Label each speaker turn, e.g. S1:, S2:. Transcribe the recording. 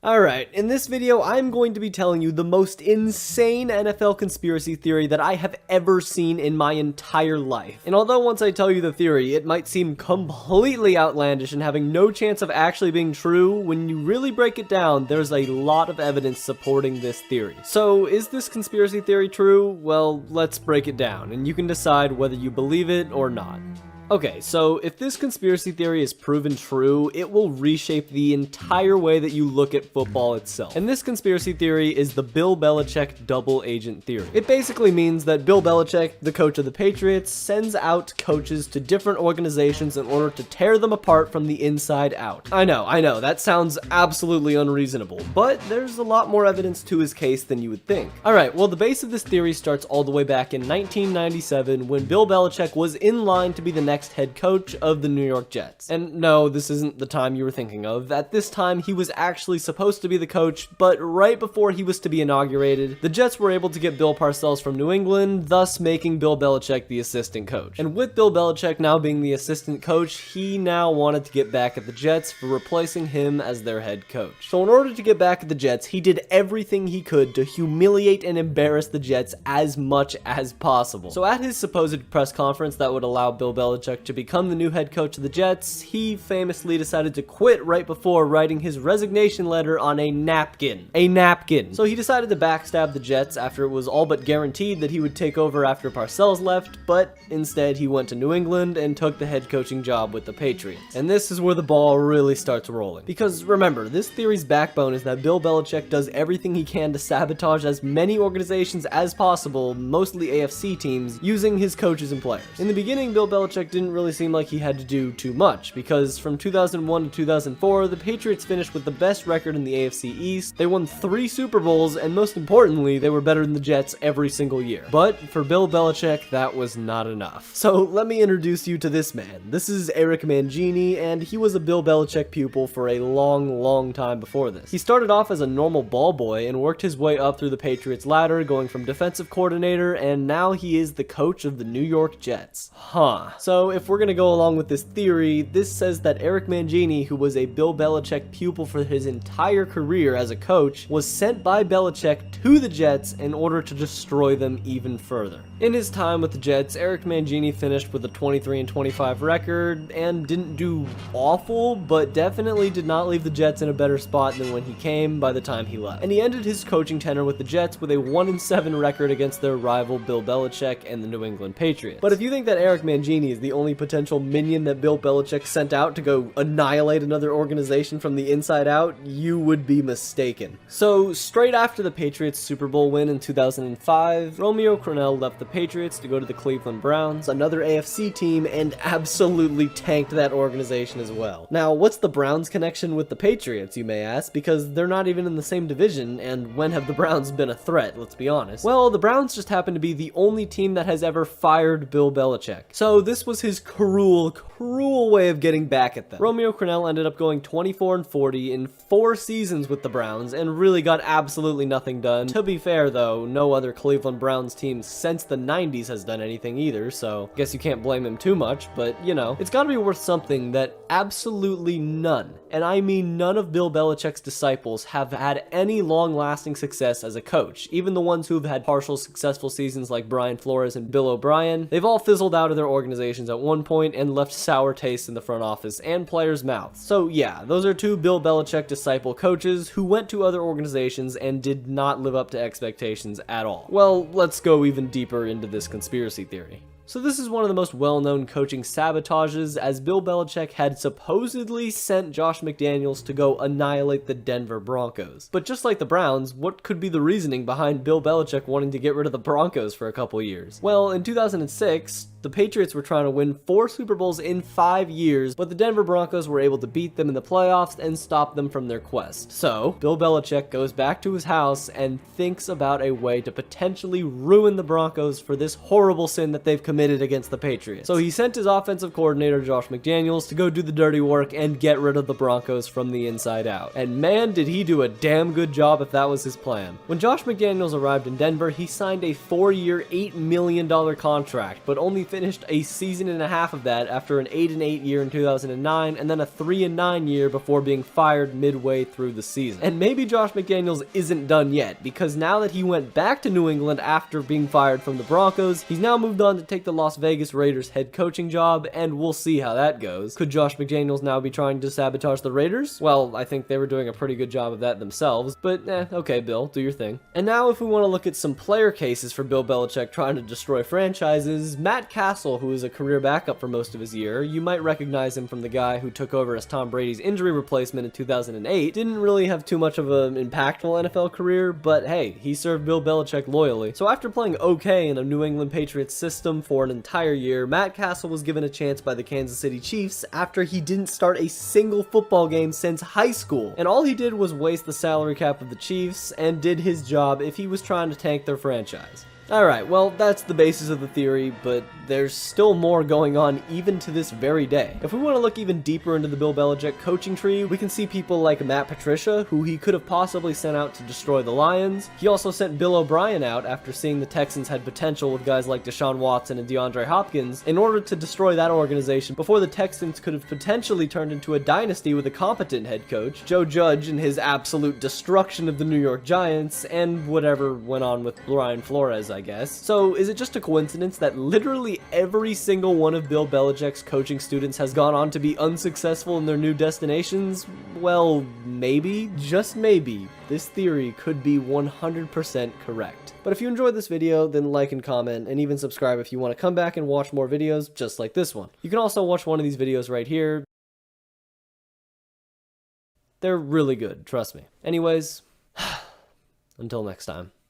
S1: Alright, in this video, I'm going to be telling you the most insane NFL conspiracy theory that I have ever seen in my entire life. And although once I tell you the theory, it might seem completely outlandish and having no chance of actually being true, when you really break it down, there's a lot of evidence supporting this theory. So, is this conspiracy theory true? Well, let's break it down, and you can decide whether you believe it or not. Okay, so if this conspiracy theory is proven true, it will reshape the entire way that you look at football itself. And this conspiracy theory is the Bill Belichick double agent theory. It basically means that Bill Belichick, the coach of the Patriots, sends out coaches to different organizations in order to tear them apart from the inside out. I know, that sounds absolutely unreasonable, but there's a lot more evidence to his case than you would think. Alright, well the base of this theory starts all the way back in 1997 when Bill Belichick was in line to be the next head coach of the New York Jets. And no, this isn't the time you were thinking of. At this time, he was actually supposed to be the coach, but right before he was to be inaugurated, the Jets were able to get Bill Parcells from New England, thus making Bill Belichick the assistant coach. And with Bill Belichick now being the assistant coach, he now wanted to get back at the Jets for replacing him as their head coach. So in order to get back at the Jets, he did everything he could to humiliate and embarrass the Jets as much as possible. So at his supposed press conference that would allow Bill Belichick to become the new head coach of the Jets, he famously decided to quit right before writing his resignation letter on a napkin. So he decided to backstab the Jets after it was all but guaranteed that he would take over after Parcells left, but instead he went to New England and took the head coaching job with the Patriots. And this is where the ball really starts rolling. Because remember, this theory's backbone is that Bill Belichick does everything he can to sabotage as many organizations as possible, mostly AFC teams, using his coaches and players. In the beginning, Bill Belichick didn't really seem like he had to do too much, because from 2001 to 2004, the Patriots finished with the best record in the AFC East, they won 3 Super Bowls, and most importantly, they were better than the Jets every single year. But for Bill Belichick, that was not enough. So let me introduce you to this man. This is Eric Mangini, and he was a Bill Belichick pupil for a long time before this. He started off as a normal ball boy and worked his way up through the Patriots ladder, going from defensive coordinator, and now he is the coach of the New York Jets. So if we're gonna go along with this theory, this says that Eric Mangini, who was a Bill Belichick pupil for his entire career as a coach, was sent by Belichick to the Jets in order to destroy them even further. In his time with the Jets, Eric Mangini finished with a 23-25 record and didn't do awful, but definitely did not leave the Jets in a better spot than when he came by the time he left. And he ended his coaching tenure with the Jets with a 1-7 record against their rival Bill Belichick and the New England Patriots. But if you think that Eric Mangini is the only potential minion that Bill Belichick sent out to go annihilate another organization from the inside out, you would be mistaken. So straight after the Patriots Super Bowl win in 2005, Romeo Crennel left the Patriots to go to the Cleveland Browns, another AFC team, and absolutely tanked that organization as well. Now, what's the Browns connection with the Patriots, you may ask, because they're not even in the same division, and when have the Browns been a threat, let's be honest? Well, the Browns just happen to be the only team that has ever fired Bill Belichick. So this was his cruel way of getting back at them. Romeo Crennel ended up going 24-40 in 4 seasons with the Browns and really got absolutely nothing done. To be fair though, no other Cleveland Browns team since the 90s has done anything either, so I guess you can't blame him too much, but you know, it's gotta be worth something that absolutely none, and I mean none, of Bill Belichick's disciples have had any long-lasting success as a coach. Even the ones who've had partial successful seasons like Brian Flores and Bill O'Brien, they've all fizzled out of their organizations at one point and left sour taste in the front office and players' mouths. So yeah, those are 2 Bill Belichick disciple coaches who went to other organizations and did not live up to expectations at all. Well, let's go even deeper into this conspiracy theory. So this is one of the most well-known coaching sabotages, as Bill Belichick had supposedly sent Josh McDaniels to go annihilate the Denver Broncos. But just like the Browns, what could be the reasoning behind Bill Belichick wanting to get rid of the Broncos for a couple years? Well, in 2006, the Patriots were trying to win 4 Super Bowls in 5 years, but the Denver Broncos were able to beat them in the playoffs and stop them from their quest. So, Bill Belichick goes back to his house and thinks about a way to potentially ruin the Broncos for this horrible sin that they've committed against the Patriots. So he sent his offensive coordinator, Josh McDaniels, to go do the dirty work and get rid of the Broncos from the inside out. And man, did he do a damn good job if that was his plan. When Josh McDaniels arrived in Denver, he signed a 4-year, $8 million contract, but only finished a season and a half of that after an 8-8 year in 2009 and then a 3-9 year before being fired midway through the season. And maybe Josh McDaniels isn't done yet, because now that he went back to New England after being fired from the Broncos, he's now moved on to take the Las Vegas Raiders head coaching job, and we'll see how that goes. Could Josh McDaniels now be trying to sabotage the Raiders? Well, I think they were doing a pretty good job of that themselves, but okay, Bill, do your thing. And now if we want to look at some player cases for Bill Belichick trying to destroy franchises, Matt Castle, who is a career backup for most of his year, you might recognize him from the guy who took over as Tom Brady's injury replacement in 2008, didn't really have too much of an impactful NFL career, but hey, he served Bill Belichick loyally. So after playing okay in a New England Patriots system for an entire year, Matt Castle was given a chance by the Kansas City Chiefs after he didn't start a single football game since high school. And all he did was waste the salary cap of the Chiefs and did his job if he was trying to tank their franchise. Alright, well, that's the basis of the theory, but there's still more going on even to this very day. If we want to look even deeper into the Bill Belichick coaching tree, we can see people like Matt Patricia, who he could have possibly sent out to destroy the Lions. He also sent Bill O'Brien out after seeing the Texans had potential with guys like Deshaun Watson and DeAndre Hopkins in order to destroy that organization before the Texans could have potentially turned into a dynasty with a competent head coach, Joe Judge and his absolute destruction of the New York Giants, and whatever went on with Brian Flores, I guess. So is it just a coincidence that literally every single one of Bill Belichick's coaching students has gone on to be unsuccessful in their new destinations? Well, maybe, just maybe, this theory could be 100% correct. But if you enjoyed this video, then like and comment, and even subscribe if you want to come back and watch more videos just like this one. You can also watch one of these videos right here. They're really good, trust me. Anyways, until next time.